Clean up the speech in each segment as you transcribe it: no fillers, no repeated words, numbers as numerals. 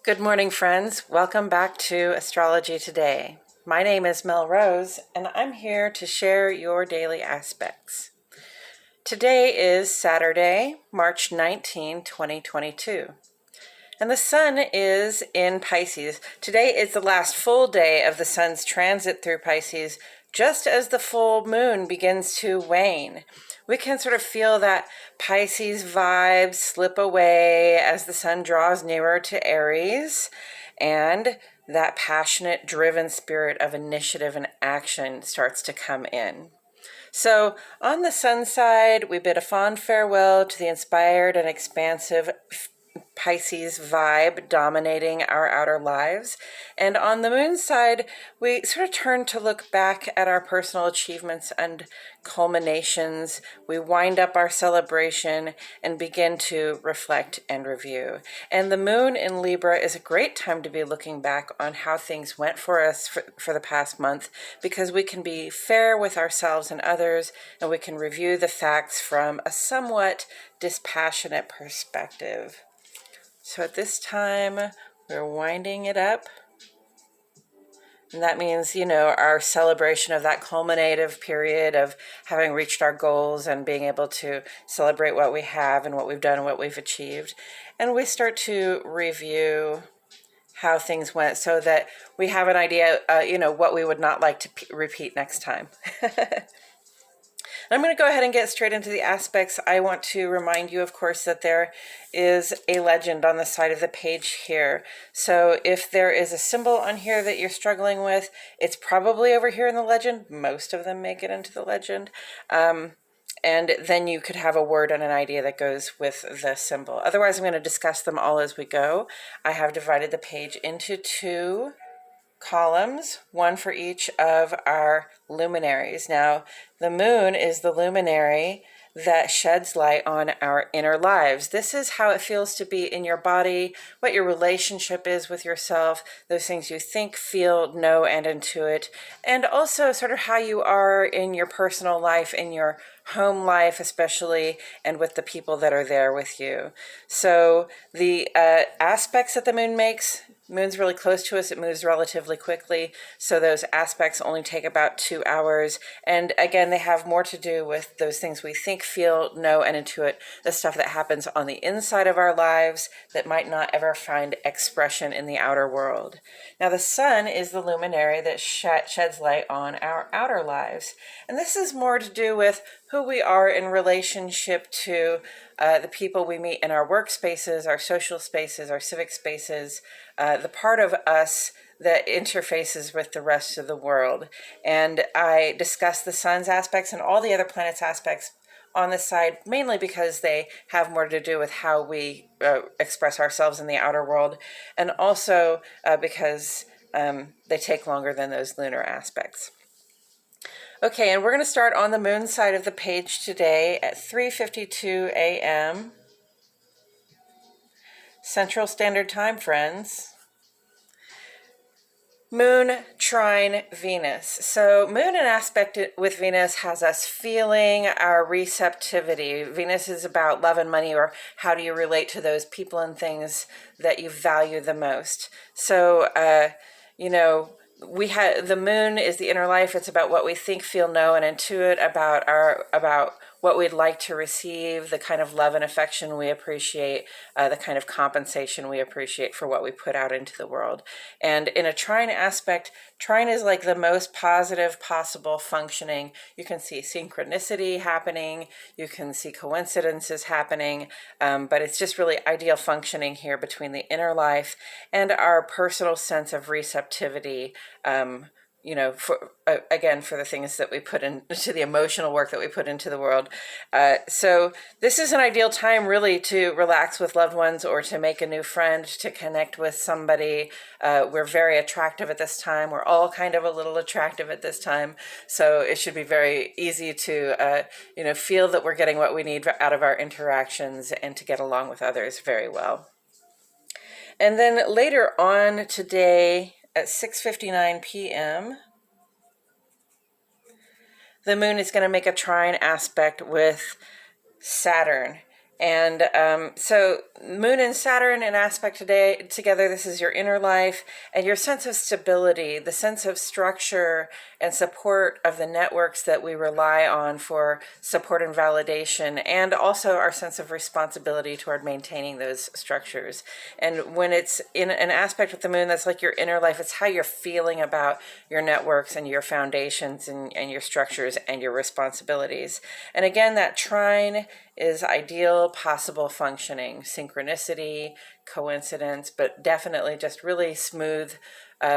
Good morning, friends. Welcome back to Astrology Today. My name is Mel Rose, and I'm here to share your daily aspects. Today is Saturday, March 19, 2022, and the sun is in Pisces. Today is the last full day of the sun's transit through Pisces, just as the full moon begins to wane. We can sort of feel that Pisces vibe slip away as the sun draws nearer to Aries, and that passionate, driven spirit of initiative and action starts to come in. So on the sun side, we bid a fond farewell to the inspired and expansive Pisces vibe dominating our outer lives. And on the moon side, we sort of turn to look back at our personal achievements and culminations. We wind up our celebration and begin to reflect and review. And the moon in Libra is a great time to be looking back on how things went for us for the past month, because we can be fair with ourselves and others, and we can review the facts from a somewhat dispassionate perspective. So at this time, we're winding it up. And that means, our celebration of that culminative period of having reached our goals and being able to celebrate what we have and what we've done and what we've achieved. And we start to review how things went so that we have an idea, what we would not like to repeat next time. I'm going to go ahead and get straight into the aspects. I want to remind you, of course, that there is a legend on the side of the page here. So if there is a symbol on here that you're struggling with, it's probably over here in the legend. Most of them make it into the legend. And then you could have a word and an idea that goes with the symbol. Otherwise, I'm going to discuss them all as we go. I have divided the page into two columns, one for each of our luminaries. Now, the moon is the luminary that sheds light on our inner lives. This is how it feels to be in your body, what your relationship is with yourself, those things you think, feel, know, and intuit, and also sort of how you are in your personal life, in your home life especially, and with the people that are there with you. So the aspects that the moon makes, moon's really close to us, it moves relatively quickly, so those aspects only take about 2 hours. And again, they have more to do with those things we think, feel, know, and intuit, the stuff that happens on the inside of our lives that might not ever find expression in the outer world. Now, the sun is the luminary that sheds light on our outer lives. And this is more to do with who we are in relationship to the people we meet in our workspaces, our social spaces, our civic spaces, the part of us that interfaces with the rest of the world. And I discuss the sun's aspects and all the other planets' aspects on this side, mainly because they have more to do with how we express ourselves in the outer world, and also because they take longer than those lunar aspects. Okay, and we're going to start on the moon side of the page today at 3:52 a.m. Central Standard Time, friends. Moon trine Venus. So moon in aspect with Venus has us feeling our receptivity. Venus is about love and money, or how do you relate to those people and things that you value the most. So, the moon is the inner life. It's about what we think, feel, know, and intuit about what we'd like to receive, the kind of love and affection we appreciate, the kind of compensation we appreciate for what we put out into the world. And in a trine aspect, trine is like the most positive possible functioning. You can see synchronicity happening, you can see coincidences happening, but it's just really ideal functioning here between the inner life and our personal sense of receptivity, for the things that we put into the emotional work that we put into the world. So this is an ideal time really to relax with loved ones, or to make a new friend, to connect with somebody. We're very attractive at this time. We're all kind of a little attractive at this time. So it should be very easy to, feel that we're getting what we need out of our interactions and to get along with others very well. And then later on today, at 6:59 p.m., the moon is going to make a trine aspect with Saturn. And so Moon and Saturn in aspect together, this is your inner life and your sense of stability, the sense of structure and support of the networks that we rely on for support and validation, and also our sense of responsibility toward maintaining those structures. And when it's in an aspect with the Moon, that's like your inner life. It's how you're feeling about your networks and your foundations and your structures and your responsibilities. And again, that trine is ideal, possible functioning, synchronicity, coincidence, but definitely just really smooth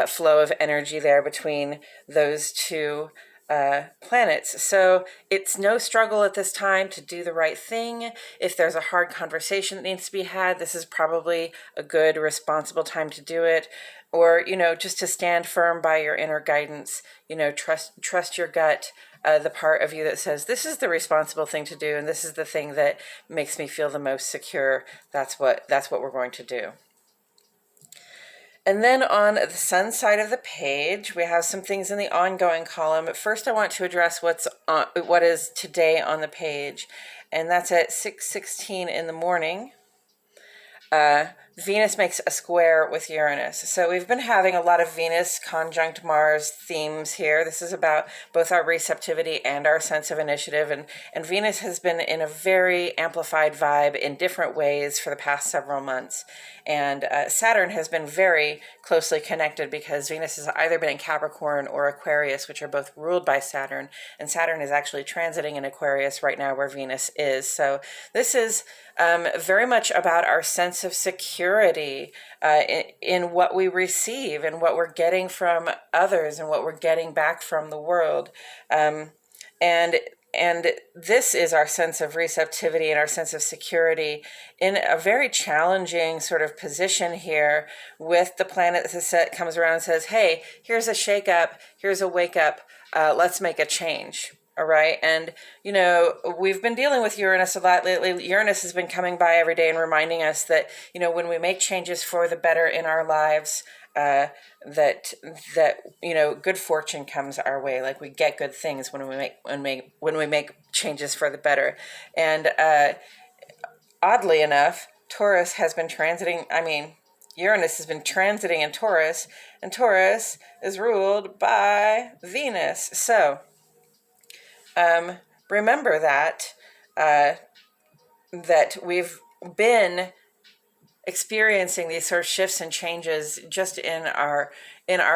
flow of energy there between those two planets. So it's no struggle at this time to do the right thing. If there's a hard conversation that needs to be had, this is probably a good, responsible time to do it. Or, just to stand firm by your inner guidance, trust your gut, the part of you that says, this is the responsible thing to do, and this is the thing that makes me feel the most secure. That's what we're going to do. And then on the sun side of the page, we have some things in the ongoing column. But first, I want to address what is today on the page, and that's at 6:16 in the morning. Venus makes a square with Uranus. So we've been having a lot of Venus conjunct Mars themes here. This is about both our receptivity and our sense of initiative. And Venus has been in a very amplified vibe in different ways for the past several months. And Saturn has been very closely connected because Venus has either been in Capricorn or Aquarius, which are both ruled by Saturn. And Saturn is actually transiting in Aquarius right now where Venus is. So this is very much about our sense of security in what we receive and what we're getting from others and what we're getting back from the world. And this is our sense of receptivity and our sense of security in a very challenging sort of position here with the planet that comes around and says, hey, here's a shake up, here's a wake up, let's make a change. All right. And, we've been dealing with Uranus a lot lately. Uranus has been coming by every day and reminding us that, when we make changes for the better in our lives, that good fortune comes our way. Like we get good things when we make changes for the better. And oddly enough, Taurus has been Uranus has been transiting in Taurus, and Taurus is ruled by Venus. So remember that we've been experiencing these sort of shifts and changes just in our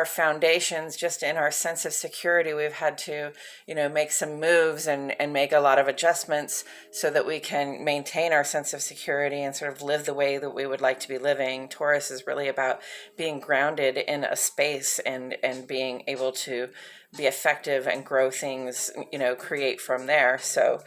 foundations, just in our sense of security. We've had to, make some moves and make a lot of adjustments so that we can maintain our sense of security and sort of live the way that we would like to be living. Taurus is really about being grounded in a space and being able to be effective and grow things, create from there. So,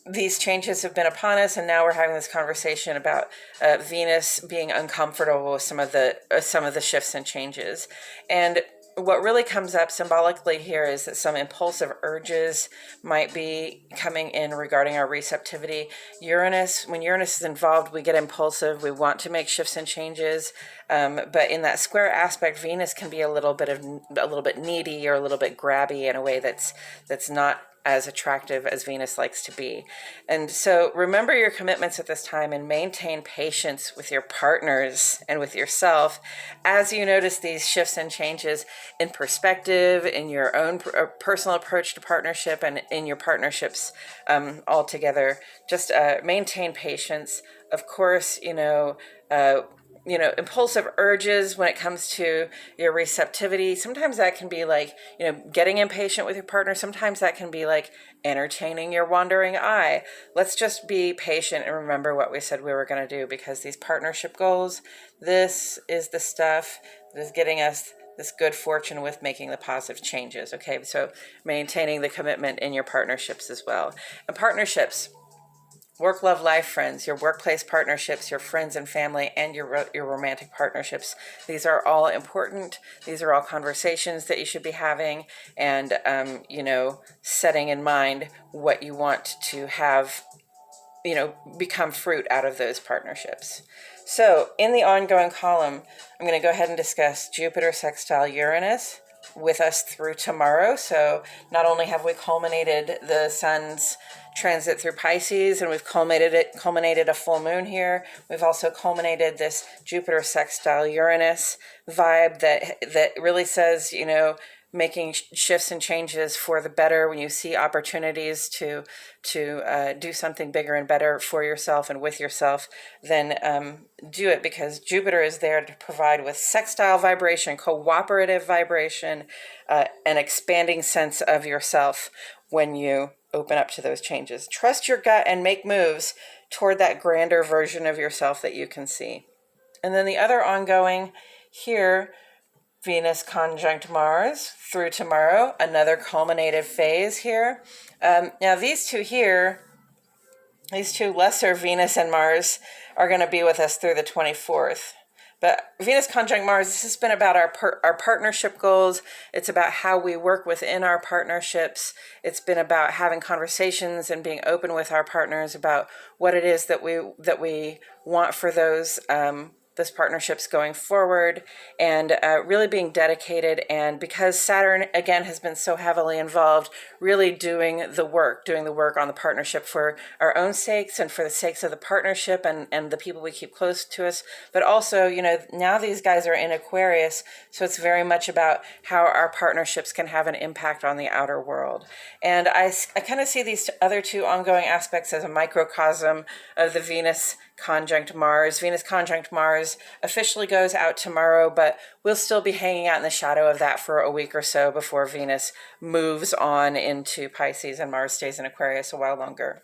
these changes have been upon us, and now we're having this conversation about Venus being uncomfortable with some of the shifts and changes. And what really comes up symbolically here is that some impulsive urges might be coming in regarding our receptivity. When Uranus is involved, we get impulsive. We want to make shifts and changes. But in that square aspect, Venus can be a little bit needy or a little bit grabby in a way that's not as attractive as Venus likes to be. And so remember your commitments at this time and maintain patience with your partners and with yourself as you notice these shifts and changes in perspective, in your own personal approach to partnership and in your partnerships altogether. Just maintain patience. Of course, impulsive urges when it comes to your receptivity. Sometimes that can be like, getting impatient with your partner. Sometimes that can be like entertaining your wandering eye. Let's just be patient and remember what we said we were going to do, because these partnership goals, this is the stuff that is getting us this good fortune with making the positive changes. Okay, so maintaining the commitment in your partnerships as well. And partnerships, work, love, life, friends, your workplace partnerships, your friends and family, and your romantic partnerships. These are all important. These are all conversations that you should be having and, setting in mind what you want to have, become fruit out of those partnerships. So in the ongoing column, I'm going to go ahead and discuss Jupiter sextile Uranus, with us through tomorrow. So not only have we culminated the sun's transit through Pisces, and we've culminated a full moon here, we've also culminated this Jupiter sextile Uranus vibe that really says, you know, making shifts and changes for the better. When you see opportunities to do something bigger and better for yourself and with yourself, then do it, because Jupiter is there to provide with sextile vibration, cooperative vibration, an expanding sense of yourself when you open up to those changes. Trust your gut and make moves toward that grander version of yourself that you can see. And then the other ongoing here, Venus conjunct Mars through tomorrow, another culminative phase here. Now these two here, these two lesser Venus and Mars, are going to be with us through the 24th. But Venus conjunct Mars, this has been about our partnership goals. It's about how we work within our partnerships. It's been about having conversations and being open with our partners about what it is that we want for those partnerships going forward, and really being dedicated. And because Saturn, again, has been so heavily involved, really doing the work on the partnership for our own sakes and for the sakes of the partnership and the people we keep close to us. But also, you know, now these guys are in Aquarius, so it's very much about how our partnerships can have an impact on the outer world. And I kind of see these other two ongoing aspects as a microcosm of the Venus conjunct Mars. Venus conjunct Mars officially goes out tomorrow, but we'll still be hanging out in the shadow of that for a week or so before Venus moves on into Pisces and Mars stays in Aquarius a while longer.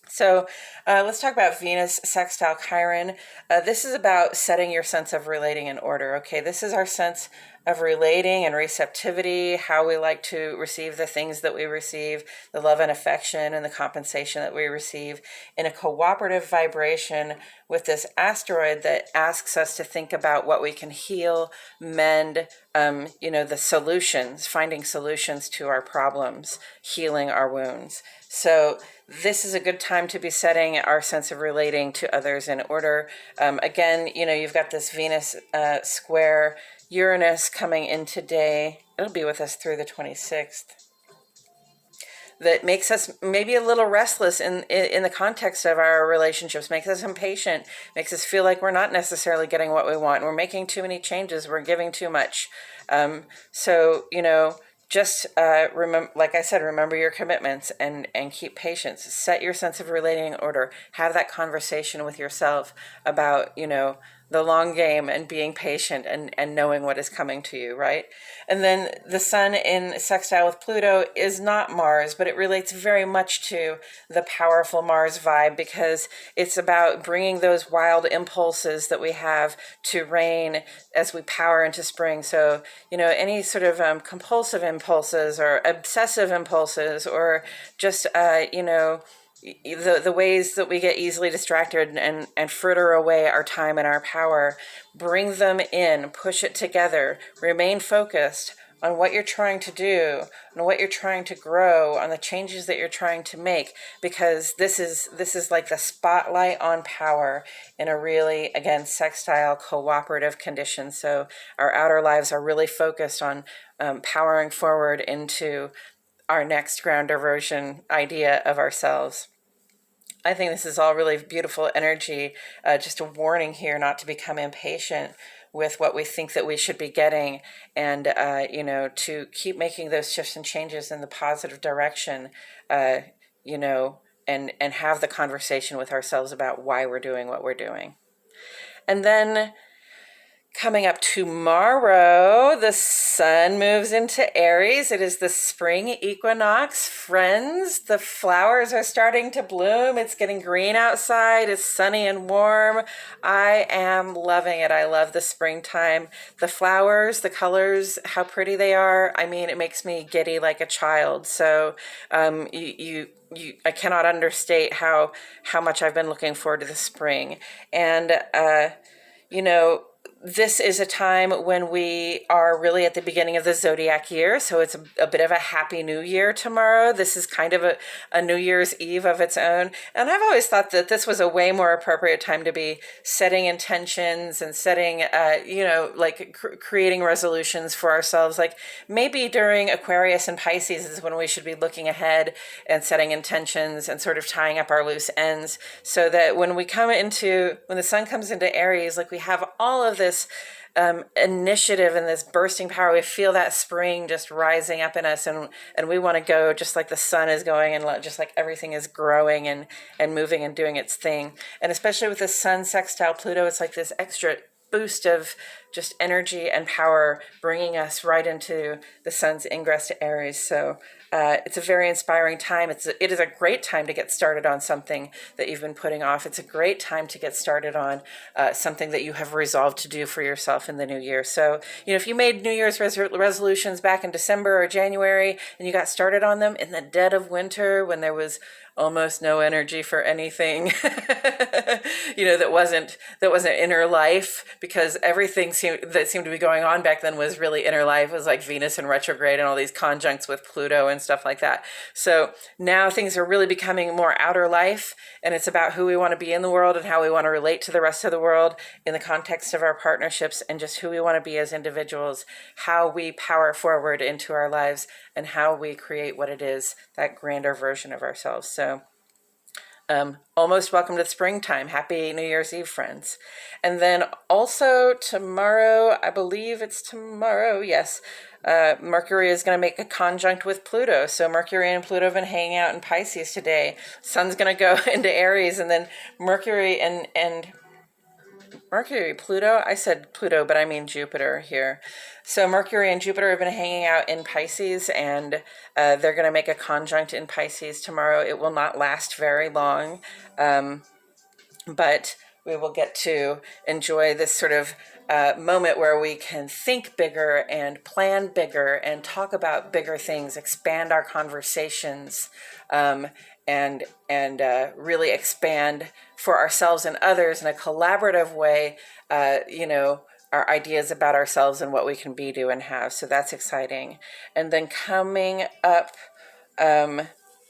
So let's talk about Venus sextile Chiron. This is about setting your sense of relating in order. Okay, this is our sense of relating and receptivity, how we like to receive the things that we receive, the love and affection and the compensation that we receive in a cooperative vibration with this asteroid that asks us to think about what we can heal, mend, the solutions, finding solutions to our problems, healing our wounds. So this is a good time to be setting our sense of relating to others in order. Again, you've got this Venus square Uranus coming in today. It'll be with us through the 26th. That makes us maybe a little restless in the context of our relationships, makes us impatient, makes us feel like we're not necessarily getting what we want. We're making too many changes. We're giving too much. Just remember, like I said, remember your commitments and keep patience. Set your sense of relating in order. Have that conversation with yourself about, the long game and being patient and knowing what is coming to you, right? And then the sun in sextile with Pluto is not Mars, but it relates very much to the powerful Mars vibe, because it's about bringing those wild impulses that we have to reign as we power into spring. So, any sort of compulsive impulses or obsessive impulses, or just, the ways that we get easily distracted and fritter away our time and our power, bring them in, push it together, remain focused on what you're trying to do, on what you're trying to grow, on the changes that you're trying to make, because this is like the spotlight on power in a really, again, sextile cooperative condition. So our outer lives are really focused on powering forward into our next grounder version idea of ourselves. I think this is all really beautiful energy. Just a warning here not to become impatient with what we think that we should be getting, and to keep making those shifts and changes in the positive direction, and have the conversation with ourselves about why we're doing what we're doing. And then coming up tomorrow, the sun moves into Aries. It is the spring equinox. Friends, the flowers are starting to bloom. It's getting green outside. It's sunny and warm. I am loving it. I love the springtime. The flowers, the colors, how pretty they are. I mean, it makes me giddy like a child. So I cannot understate how much I've been looking forward to the spring. And, This is a time when we are really at the beginning of the zodiac year, so it's a bit of a happy new year tomorrow. This is kind of a New Year's Eve of its own, and I've always thought that this was a way more appropriate time to be setting intentions and setting, like creating resolutions for ourselves. Like maybe during Aquarius and Pisces is when we should be looking ahead and setting intentions and sort of tying up our loose ends, so that when the sun comes into Aries, like we have all of this initiative and this bursting power. We feel that spring just rising up in us, and we want to go just like the sun is going, and just like everything is growing and moving and doing its thing. And especially with the sun sextile Pluto, it's like this extra boost of just energy and power, bringing us right into the sun's ingress to Aries. So it's a very inspiring time. It is a great time to get started on something that you've been putting off. It's a great time to get started on something that you have resolved to do for yourself in the new year. So, if you made New Year's resolutions back in December or January and you got started on them in the dead of winter when there was almost no energy for anything, that wasn't inner life, because everything that seemed to be going on back then was really inner life. It was like Venus in retrograde and all these conjuncts with Pluto and stuff like that. So now things are really becoming more outer life, and it's about who we want to be in the world and how we want to relate to the rest of the world in the context of our partnerships, and just who we want to be as individuals, how we power forward into our lives, and how we create what it is, that grander version of ourselves. So almost welcome to springtime. Happy New Year's Eve, friends. And then also tomorrow, I believe it's tomorrow, yes, Mercury is going to make a conjunct with Pluto. So Mercury and Pluto have been hanging out in Pisces today. Sun's going to go into Aries, and then Mercury and Pluto, I said Pluto, but I mean Jupiter here. So Mercury and Jupiter have been hanging out in Pisces, and they're going to make a conjunct in Pisces tomorrow. It will not last very long, but we will get to enjoy this sort of moment where we can think bigger and plan bigger and talk about bigger things, expand our conversations, and really expand for ourselves and others in a collaborative way, our ideas about ourselves and what we can be, do, and have. So that's exciting. And then coming up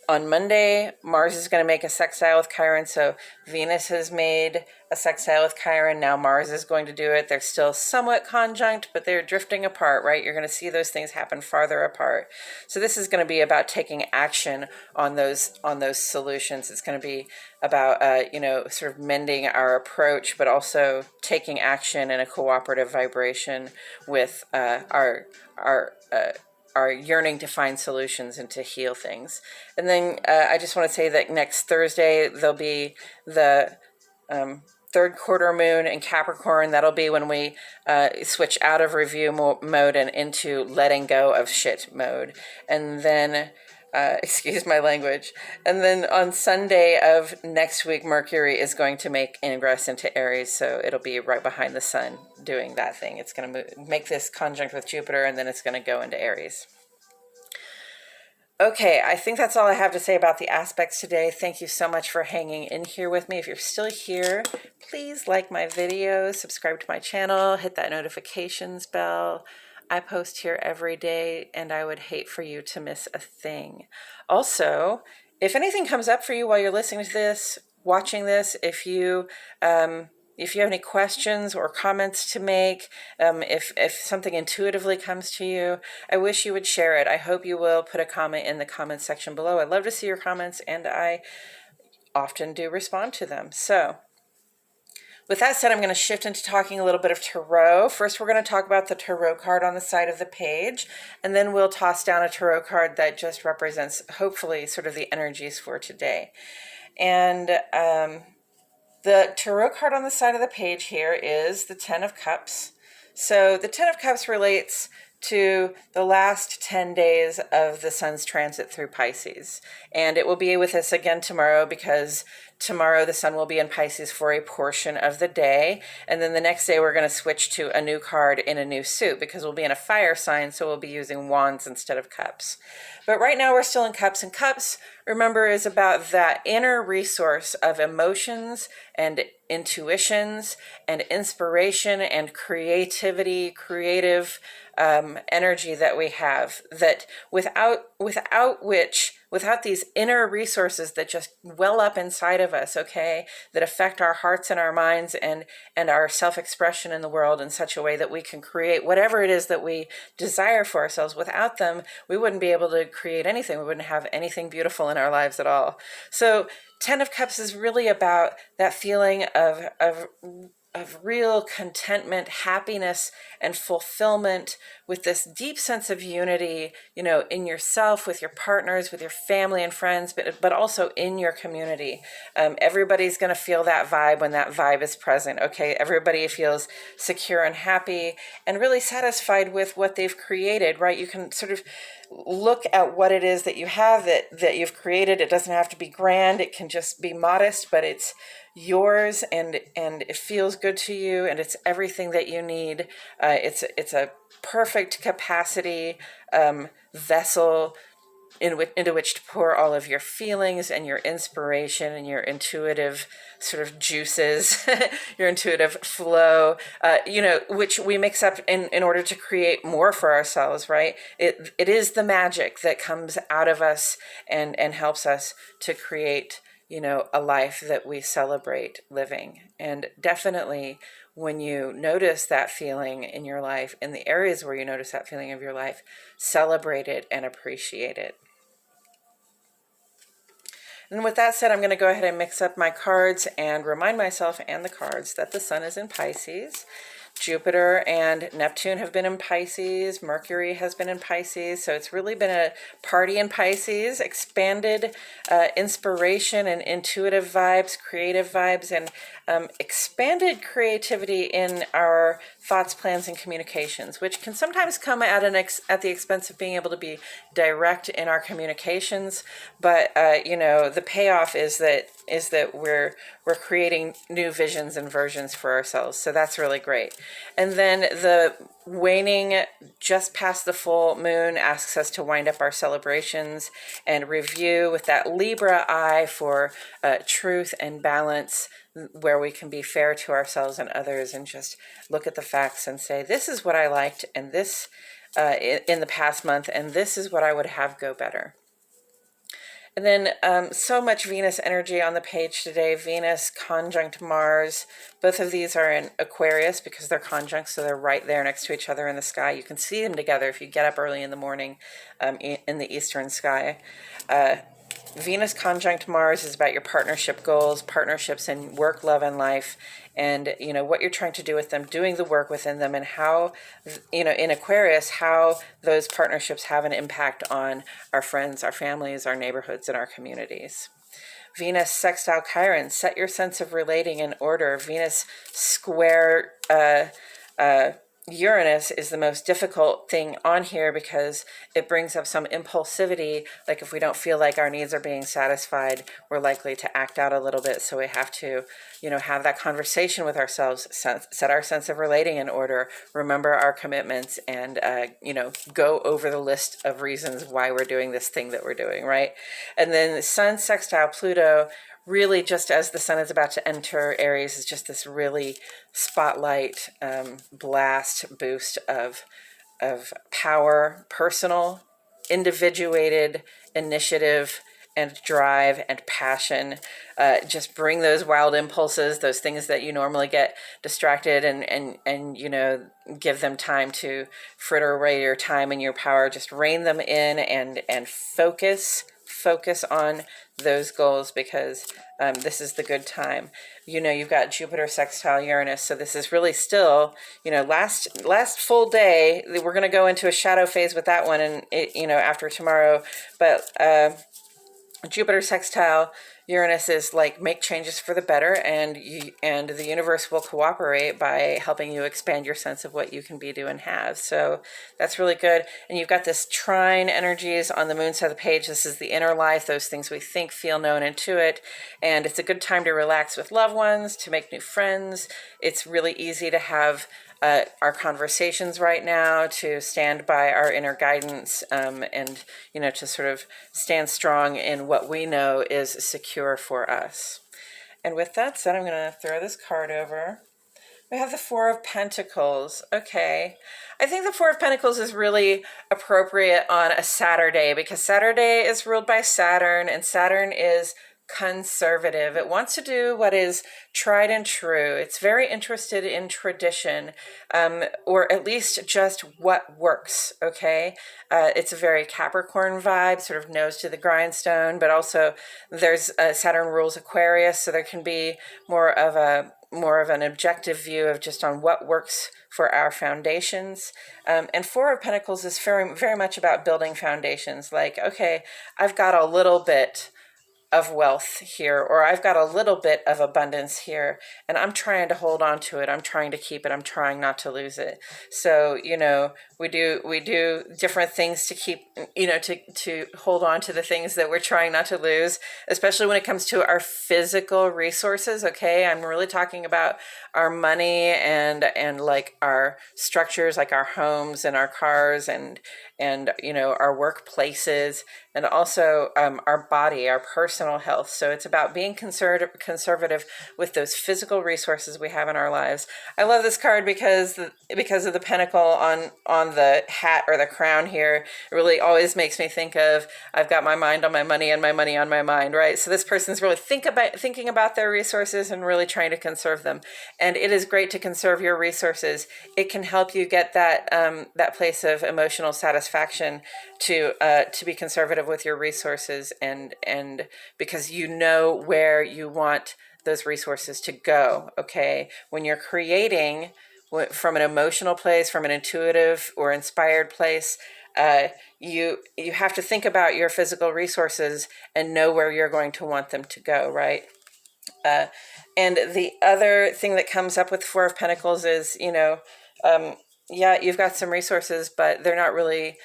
on Monday, Mars is going to make a sextile with Chiron. So Venus has made a sextile with Chiron. Now Mars is going to do it. They're still somewhat conjunct, but they're drifting apart, right? You're going to see those things happen farther apart. So this is going to be about taking action on those solutions. It's going to be about, sort of mending our approach, but also taking action in a cooperative vibration with our yearning to find solutions and to heal things. And then I just want to say that next Thursday, there'll be the third quarter moon in Capricorn. That'll be when we switch out of review mode and into letting go of shit mode. And then, excuse my language. And then on Sunday of next week, Mercury is going to make ingress into Aries. So it'll be right behind the sun doing that thing. It's going to make this conjunct with Jupiter, and then it's going to go into Aries. Okay, I think that's all I have to say about the aspects today. Thank you so much for hanging in here with me. If you're still here, please like my videos, subscribe to my channel, hit that notifications bell. I post here every day, and I would hate for you to miss a thing. Also, if anything comes up for you while you're listening to this, watching this, if you have any questions or comments to make, if something intuitively comes to you, I wish you would share it. I hope you will put a comment in the comments section below. I'd love to see your comments, and I often do respond to them. So with that said, I'm going to shift into talking a little bit of tarot. First, we're going to talk about the tarot card on the side of the page, and then we'll toss down a tarot card that just represents, hopefully, sort of the energies for today. And the tarot card on the side of the page here is the Ten of Cups. So the Ten of Cups relates to the last 10 days of the sun's transit through Pisces. And it will be with us again tomorrow, because tomorrow the sun will be in Pisces for a portion of the day. And then the next day we're going to switch to a new card in a new suit, because we'll be in a fire sign, so we'll be using wands instead of cups. But right now we're still in cups, and cups remember, is about that inner resource of emotions and intuitions and inspiration and creativity, creative energy that we have, that without these inner resources that just well up inside of us, okay, that affect our hearts and our minds and our self-expression in the world in such a way that we can create whatever it is that we desire for ourselves. Without them, we wouldn't be able to create anything. We wouldn't have anything beautiful in our lives at all. So Ten of Cups is really about that feeling of real contentment, happiness, and fulfillment, with this deep sense of unity, in yourself, with your partners, with your family and friends, but also in your community. Everybody's going to feel that vibe when that vibe is present, okay? Everybody feels secure and happy and really satisfied with what they've created, right? You can sort of look at what it is that you have that you've created. It doesn't have to be grand. It can just be modest, but it's yours and it feels good to you, and it's everything that you need. It's a perfect capacity vessel into which to pour all of your feelings and your inspiration and your intuitive sort of juices, your intuitive flow, which we mix up in order to create more for ourselves, right? It is the magic that comes out of us and helps us to create, a life that we celebrate living. And definitely when you notice that feeling in your life, in the areas where you notice that feeling of your life, celebrate it and appreciate it. And with that said, I'm going to go ahead and mix up my cards and remind myself and the cards that the sun is in Pisces. Jupiter and Neptune have been in Pisces. Mercury has been in Pisces. So it's really been a party in Pisces, expanded inspiration and intuitive vibes, creative vibes, and expanded creativity in our thoughts, plans, and communications, which can sometimes come at the expense of being able to be direct in our communications. But the payoff is that we're creating new visions and versions for ourselves. So that's really great. And then the waning just past the full moon asks us to wind up our celebrations and review with that Libra eye for truth and balance, where we can be fair to ourselves and others and just look at the facts and say, this is what I liked and this in the past month, and this is what I would have go better. And then so much Venus energy on the page today. Venus conjunct Mars. Both of these are in Aquarius because they're conjunct, so they're right there next to each other in the sky. You can see them together if you get up early in the morning in the eastern sky. Venus conjunct Mars is about your partnership goals, partnerships in work, love, and life, and what you're trying to do with them, doing the work within them, and how in Aquarius how those partnerships have an impact on our friends, our families, our neighborhoods, and our communities. Venus sextile Chiron, set your sense of relating in order. Venus square Uranus is the most difficult thing on here because it brings up some impulsivity. Like if we don't feel like our needs are being satisfied, we're likely to act out a little bit. So we have to, have that conversation with ourselves, set our sense of relating in order, remember our commitments, and, go over the list of reasons why we're doing this thing that we're doing, right? And then Sun sextile Pluto, really just as the sun is about to enter Aries, is just this really spotlight blast boost of power, personal, individuated initiative and drive and passion. Just bring those wild impulses, those things that you normally get distracted and give them time to fritter away your time and your power. Just rein them in and focus on those goals, because this is the good time. You've got Jupiter sextile Uranus, so this is really still, last full day. We're going to go into a shadow phase with that one, and after tomorrow. But Jupiter sextile Uranus is like, make changes for the better, and the universe will cooperate by helping you expand your sense of what you can be, do, and have. So that's really good. And you've got this trine energies on the moon side of the page. This is the inner life, those things we think, feel, know, and intuit. And it's a good time to relax with loved ones, to make new friends. It's really easy to have our conversations right now, to stand by our inner guidance, and, you know, to sort of stand strong in what we know is secure for us. And with that said, I'm going to throw this card over. We have the Four of Pentacles. Okay. I think the Four of Pentacles is really appropriate on a Saturday, because Saturday is ruled by Saturn, and Saturn is conservative. It wants to do what is tried and true. It's very interested in tradition, or at least just what works. Okay. It's a very Capricorn vibe, sort of nose to the grindstone, but also there's Saturn rules Aquarius, so there can be more of an objective view of just on what works for our foundations. And Four of Pentacles is very, very much about building foundations. Like, okay, I've got a little bit of wealth here, or I've got a little bit of abundance here, and I'm trying to hold on to it. I'm trying to keep it. I'm trying not to lose it. So, you know, we do different things to keep, you know, to hold on to the things that we're trying not to lose, especially when it comes to our physical resources. Okay. I'm really talking about our money and like our structures, like our homes and our cars and, you know, our workplaces, and also our body, our personal health. So it's about being conservative with those physical resources we have in our lives. I love this card because of the pentacle on the hat or the crown here. It really always makes me think of, I've got my mind on my money and my money on my mind, right? So this person's really thinking about their resources and really trying to conserve them. And it is great to conserve your resources. It can help you get that that place of emotional satisfaction to be conservative with your resources, and because you know where you want those resources to go. Okay, when you're creating from an emotional place, from an intuitive or inspired place, you have to think about your physical resources and know where you're going to want them to go, right? And the other thing that comes up with Four of Pentacles is, you know, yeah, you've got some resources, but they're not really,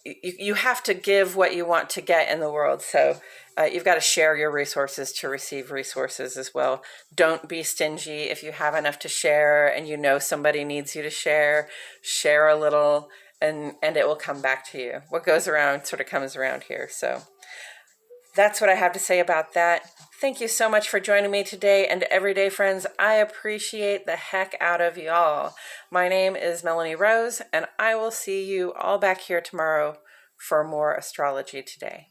you have to give what you want to get in the world. So you've got to share your resources to receive resources as well. Don't be stingy. If you have enough to share and you know somebody needs you to share a little, and it will come back to you. What goes around sort of comes around here. So that's what I have to say about that. Thank you so much for joining me today and every day, friends. I appreciate the heck out of y'all. My name is Melanie Rose, and I will see you all back here tomorrow for more astrology today.